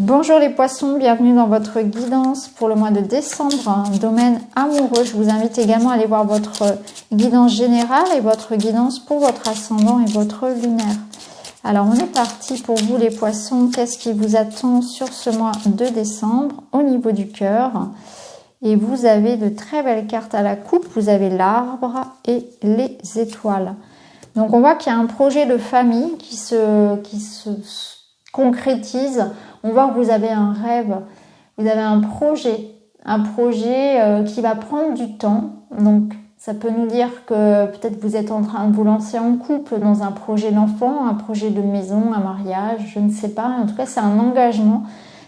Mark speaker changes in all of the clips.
Speaker 1: Bonjour les poissons, bienvenue dans votre guidance pour le mois de décembre, domaine amoureux. Je vous invite également à aller voir votre guidance générale et votre guidance pour votre ascendant et votre lunaire. Alors on est parti pour vous les poissons, qu'est-ce qui vous attend sur ce mois de décembre au niveau du cœur? Et vous avez de très belles cartes à la coupe, vous avez l'arbre et les étoiles. Donc on voit qu'il y a un projet de famille qui se concrétise. On voit que vous avez un rêve, vous avez un projet qui va prendre du temps. Donc ça peut nous dire que peut-être vous êtes en train de vous lancer en couple dans un projet d'enfant, un projet de maison, un mariage, je ne sais pas. En tout cas, c'est un engagement.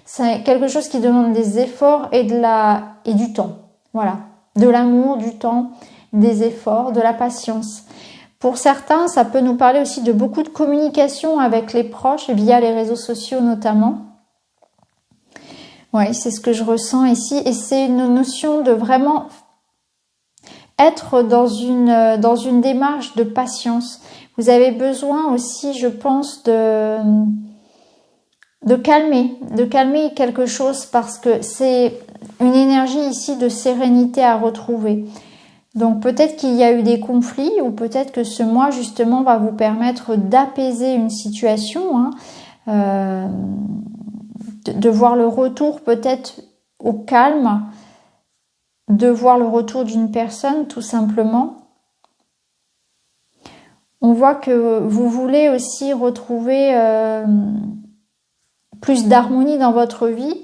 Speaker 1: C'est quelque chose qui demande des efforts et du temps. Voilà, de l'amour, du temps, des efforts, de la patience. Pour certains, ça peut nous parler aussi de beaucoup de communication avec les proches via les réseaux sociaux notamment. Oui, c'est ce que je ressens ici et c'est une notion de vraiment être dans une démarche de patience. Vous avez besoin aussi, je pense, de calmer quelque chose parce que c'est une énergie ici de sérénité à retrouver. Donc peut-être qu'il y a eu des conflits ou peut-être que ce mois justement va vous permettre d'apaiser une situation, de voir le retour peut-être au calme, de voir le retour d'une personne tout simplement. On voit que vous voulez aussi retrouver plus d'harmonie dans votre vie.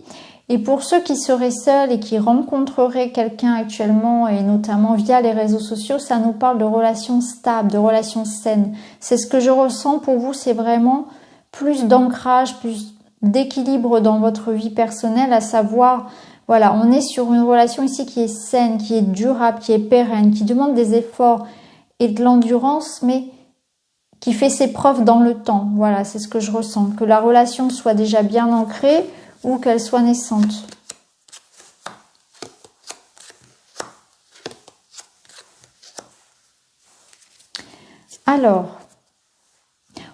Speaker 1: Et pour ceux qui seraient seuls et qui rencontreraient quelqu'un actuellement, et notamment via les réseaux sociaux, ça nous parle de relations stables, de relations saines. C'est ce que je ressens pour vous, c'est vraiment plus d'ancrage, plus d'équilibre dans votre vie personnelle, à savoir, voilà, on est sur une relation ici qui est saine, qui est durable, qui est pérenne, qui demande des efforts et de l'endurance, mais qui fait ses preuves dans le temps. Voilà, c'est ce que je ressens. Que la relation soit déjà bien ancrée, ou qu'elle soit naissante. Alors,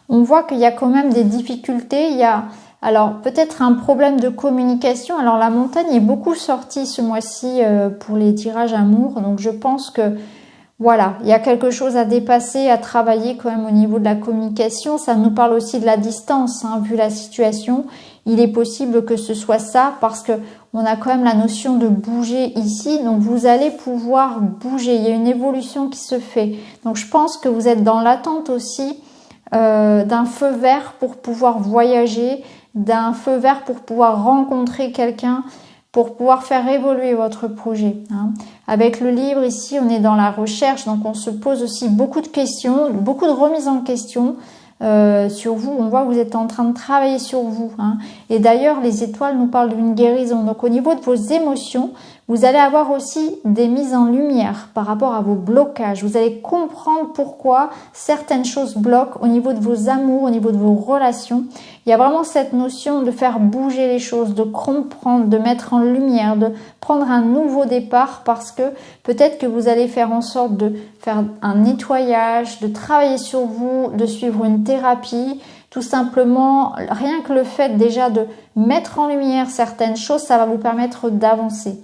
Speaker 1: on voit qu'il y a quand même des difficultés. Il y a alors peut-être un problème de communication. Alors la montagne est beaucoup sortie ce mois-ci pour les tirages amour. Donc je pense que voilà, il y a quelque chose à dépasser, à travailler quand même au niveau de la communication. Ça nous parle aussi de la distance, vu la situation. Il est possible que ce soit ça parce que on a quand même la notion de bouger ici. Donc vous allez pouvoir bouger. Il y a une évolution qui se fait. Donc je pense que vous êtes dans l'attente aussi d'un feu vert pour pouvoir voyager, d'un feu vert pour pouvoir rencontrer quelqu'un, pour pouvoir faire évoluer votre projet. Avec le livre ici, on est dans la recherche, donc on se pose aussi beaucoup de questions, beaucoup de remises en question sur vous. On voit que vous êtes en train de travailler sur vous. Et d'ailleurs, les étoiles nous parlent d'une guérison. Donc au niveau de vos émotions, vous allez avoir aussi des mises en lumière par rapport à vos blocages. Vous allez comprendre pourquoi certaines choses bloquent au niveau de vos amours, au niveau de vos relations. Il y a vraiment cette notion de faire bouger les choses, de comprendre, de mettre en lumière, de prendre un nouveau départ parce que peut-être que vous allez faire en sorte de faire un nettoyage, de travailler sur vous, de suivre une thérapie. Tout simplement, rien que le fait déjà de mettre en lumière certaines choses, ça va vous permettre d'avancer.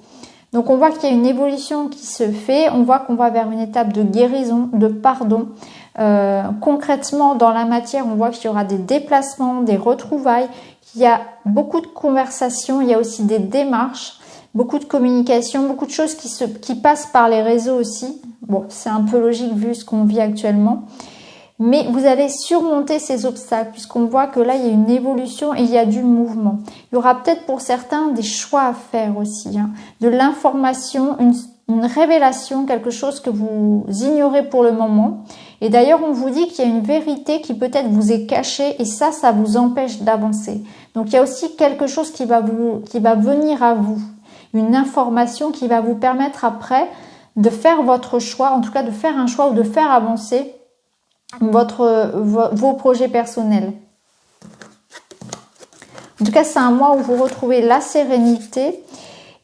Speaker 1: Donc on voit qu'il y a une évolution qui se fait, on voit qu'on va vers une étape de guérison, de pardon. Concrètement, dans la matière, on voit qu'il y aura des déplacements, des retrouvailles, qu'il y a beaucoup de conversations, il y a aussi des démarches, beaucoup de communication, beaucoup de choses qui passent par les réseaux aussi. Bon, c'est un peu logique vu ce qu'on vit actuellement. Mais vous allez surmonter ces obstacles puisqu'on voit que là, il y a une évolution et il y a du mouvement. Il y aura peut-être pour certains des choix à faire aussi. De l'information, une révélation, quelque chose que vous ignorez pour le moment. Et d'ailleurs, on vous dit qu'il y a une vérité qui peut-être vous est cachée et ça vous empêche d'avancer. Donc, il y a aussi quelque chose qui va venir à vous. Une information qui va vous permettre après de faire votre choix, en tout cas de faire un choix ou de faire avancer vos projets personnels. En tout cas, c'est un mois où vous retrouvez la sérénité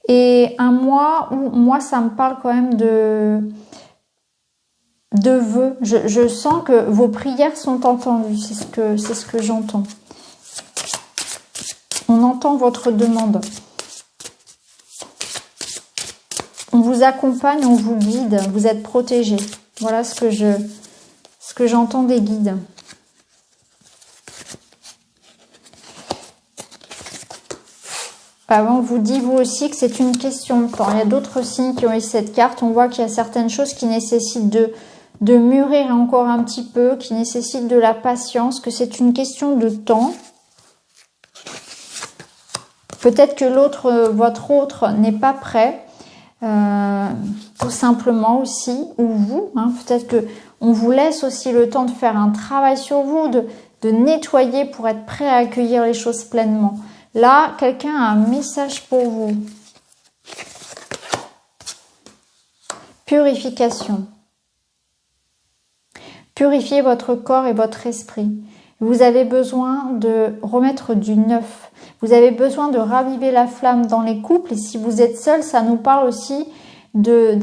Speaker 1: et un mois où moi, ça me parle quand même de vœux. Je sens que vos prières sont entendues. C'est ce que j'entends. On entend votre demande. On vous accompagne, on vous guide, vous êtes protégé. Voilà ce que j'entends des guides. On vous dit vous aussi que c'est une question de temps. Il y a d'autres signes qui ont eu cette carte. On voit qu'il y a certaines choses qui nécessitent de mûrir encore un petit peu, qui nécessitent de la patience, que c'est une question de temps. Peut-être que votre autre n'est pas prêt, tout simplement aussi, ou vous. Peut-être que on vous laisse aussi le temps de faire un travail sur vous, de nettoyer pour être prêt à accueillir les choses pleinement. Là, quelqu'un a un message pour vous. Purification. Purifiez votre corps et votre esprit. Vous avez besoin de remettre du neuf. Vous avez besoin de raviver la flamme dans les couples. Et si vous êtes seul, ça nous parle aussi de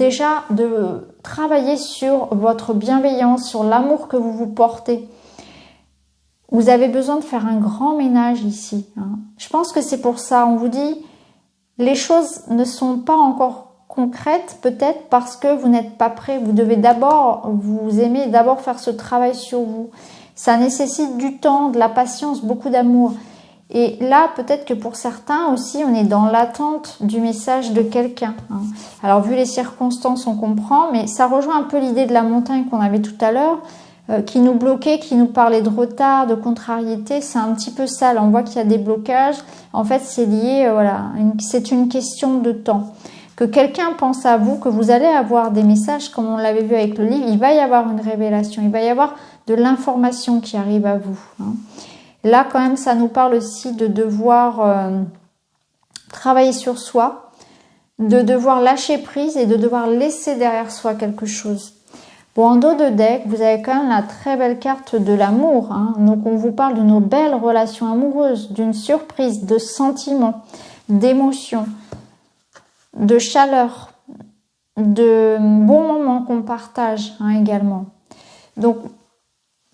Speaker 1: travailler sur votre bienveillance, sur l'amour que vous vous portez. Vous avez besoin de faire un grand ménage ici. Je pense que c'est pour ça. On vous dit, les choses ne sont pas encore concrètes, peut-être parce que vous n'êtes pas prêt. Vous devez d'abord vous aimer, d'abord faire ce travail sur vous. Ça nécessite du temps, de la patience, beaucoup d'amour. Et là, peut-être que pour certains aussi, on est dans l'attente du message de quelqu'un. Alors, vu les circonstances, on comprend, mais ça rejoint un peu l'idée de la montagne qu'on avait tout à l'heure, qui nous bloquait, qui nous parlait de retard, de contrariété. C'est un petit peu ça. Là, on voit qu'il y a des blocages. En fait, c'est lié, c'est une question de temps. Que quelqu'un pense à vous, que vous allez avoir des messages, comme on l'avait vu avec le livre, il va y avoir une révélation, il va y avoir de l'information qui arrive à vous. Là, quand même, ça nous parle aussi de devoir travailler sur soi, de devoir lâcher prise et de devoir laisser derrière soi quelque chose. Bon, en dos de deck, vous avez quand même la très belle carte de l'amour. Donc, on vous parle de nos belles relations amoureuses, d'une surprise, de sentiments, d'émotions, de chaleur, de bons moments qu'on partage également. Donc,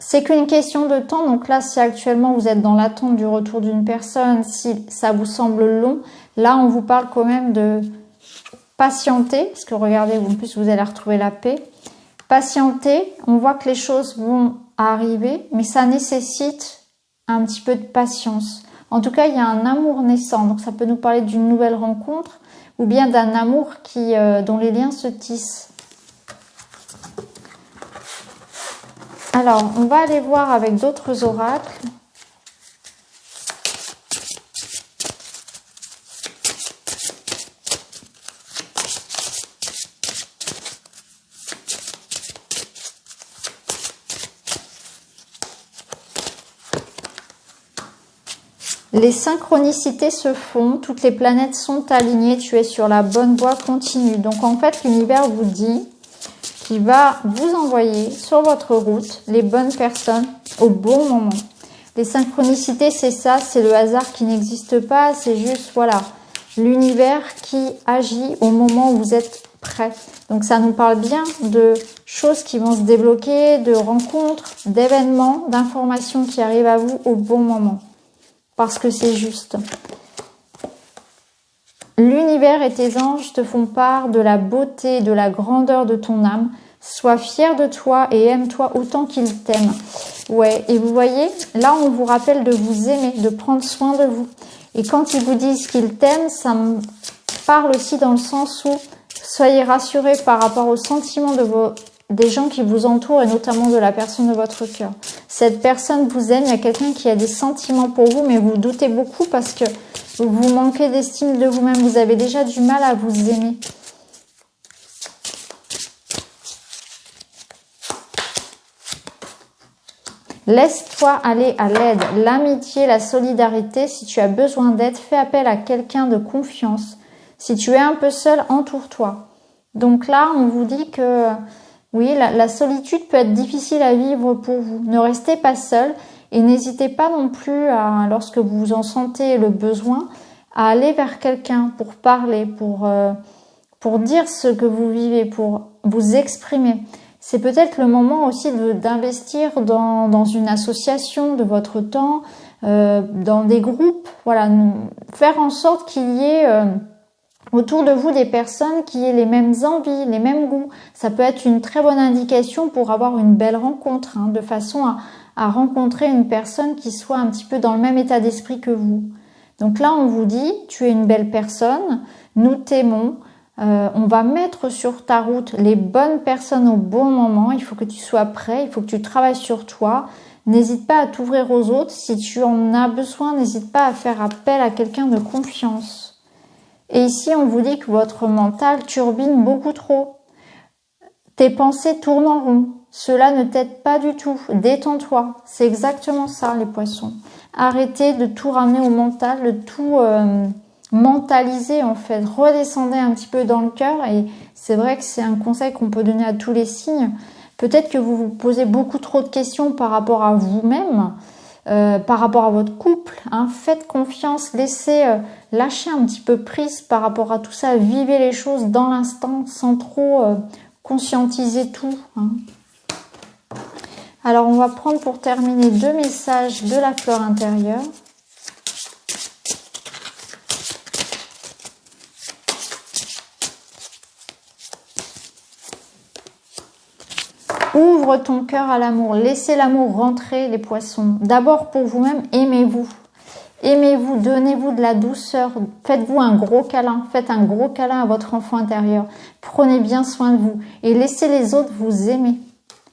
Speaker 1: c'est qu'une question de temps. Donc là, si actuellement vous êtes dans l'attente du retour d'une personne, si ça vous semble long, là, on vous parle quand même de patienter. Parce que regardez, en plus, vous allez retrouver la paix. Patienter, on voit que les choses vont arriver, mais ça nécessite un petit peu de patience. En tout cas, il y a un amour naissant. Donc ça peut nous parler d'une nouvelle rencontre ou bien d'un amour dont les liens se tissent. Alors, on va aller voir avec d'autres oracles. Les synchronicités se font, toutes les planètes sont alignées, tu es sur la bonne voie, continue. Donc en fait, l'univers vous dit qu'il va vous envoyer sur votre route les bonnes personnes au bon moment. Les synchronicités, c'est ça, c'est le hasard qui n'existe pas, c'est juste, voilà, l'univers qui agit au moment où vous êtes prêt. Donc ça nous parle bien de choses qui vont se débloquer, de rencontres, d'événements, d'informations qui arrivent à vous au bon moment. Parce que c'est juste. L'univers et tes anges te font part de la beauté, de la grandeur de ton âme. Sois fier de toi et aime-toi autant qu'il t'aime. Ouais, et vous voyez, là on vous rappelle de vous aimer, de prendre soin de vous. Et quand ils vous disent qu'ils t'aiment, ça me parle aussi dans le sens où soyez rassurés par rapport aux sentiments des gens qui vous entourent et notamment de la personne de votre cœur. Cette personne vous aime, il y a quelqu'un qui a des sentiments pour vous, mais vous doutez beaucoup parce que vous manquez d'estime de vous-même. Vous avez déjà du mal à vous aimer. Laisse-toi aller à l'aide, l'amitié, la solidarité. Si tu as besoin d'aide, fais appel à quelqu'un de confiance. Si tu es un peu seul, entoure-toi. Donc là, on vous dit que oui, la solitude peut être difficile à vivre pour vous. Ne restez pas seul et n'hésitez pas non plus, lorsque vous en sentez le besoin, à aller vers quelqu'un pour parler, pour dire ce que vous vivez, pour vous exprimer. C'est peut-être le moment aussi d'investir dans une association de votre temps, dans des groupes. Voilà, faire en sorte qu'il y ait autour de vous des personnes qui aient les mêmes envies, les mêmes goûts. Ça peut être une très bonne indication pour avoir une belle rencontre, de façon à rencontrer une personne qui soit un petit peu dans le même état d'esprit que vous. Donc là, on vous dit, tu es une belle personne, nous t'aimons, on va mettre sur ta route les bonnes personnes au bon moment, il faut que tu sois prêt, il faut que tu travailles sur toi. N'hésite pas à t'ouvrir aux autres, si tu en as besoin, n'hésite pas à faire appel à quelqu'un de confiance. Et ici, on vous dit que votre mental turbine beaucoup trop. Tes pensées tournent en rond. Cela ne t'aide pas du tout. Détends-toi. C'est exactement ça, les poissons. Arrêtez de tout ramener au mental, de tout mentaliser en fait. Redescendez un petit peu dans le cœur. Et c'est vrai que c'est un conseil qu'on peut donner à tous les signes. Peut-être que vous vous posez beaucoup trop de questions par rapport à vous-même. Par rapport à votre couple, faites confiance, laissez lâcher un petit peu prise par rapport à tout ça, vivez les choses dans l'instant sans trop conscientiser tout. Alors on va prendre pour terminer 2 messages de la fleur intérieure. Ouvre ton cœur à l'amour. Laissez l'amour rentrer, les poissons. D'abord pour vous-même, aimez-vous. Aimez-vous, donnez-vous de la douceur. Faites-vous un gros câlin. Faites un gros câlin à votre enfant intérieur. Prenez bien soin de vous. Et laissez les autres vous aimer.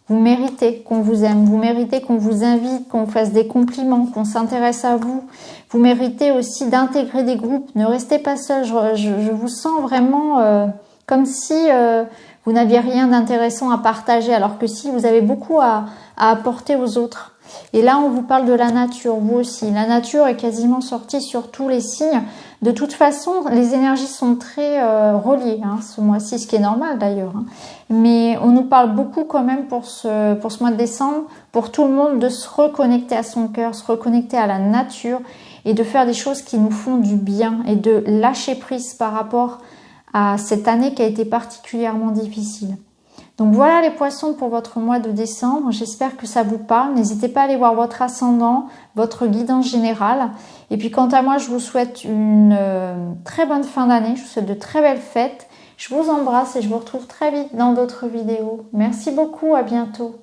Speaker 1: Vous méritez qu'on vous aime. Vous méritez qu'on vous invite, qu'on vous fasse des compliments, qu'on s'intéresse à vous. Vous méritez aussi d'intégrer des groupes. Ne restez pas seul. Je vous sens vraiment comme si... vous n'aviez rien d'intéressant à partager, alors que si, vous avez beaucoup à apporter aux autres. Et là, on vous parle de la nature, vous aussi. La nature est quasiment sortie sur tous les signes. De toute façon, les énergies sont très reliées ce mois-ci, ce qui est normal d'ailleurs. Mais on nous parle beaucoup quand même pour ce mois de décembre, pour tout le monde, de se reconnecter à son cœur, se reconnecter à la nature et de faire des choses qui nous font du bien et de lâcher prise par rapport à cette année qui a été particulièrement difficile. Donc voilà les poissons pour votre mois de décembre. J'espère que ça vous parle. N'hésitez pas à aller voir votre ascendant, votre guidance générale. Et puis quant à moi, je vous souhaite une très bonne fin d'année. Je vous souhaite de très belles fêtes. Je vous embrasse et je vous retrouve très vite dans d'autres vidéos. Merci beaucoup, à bientôt.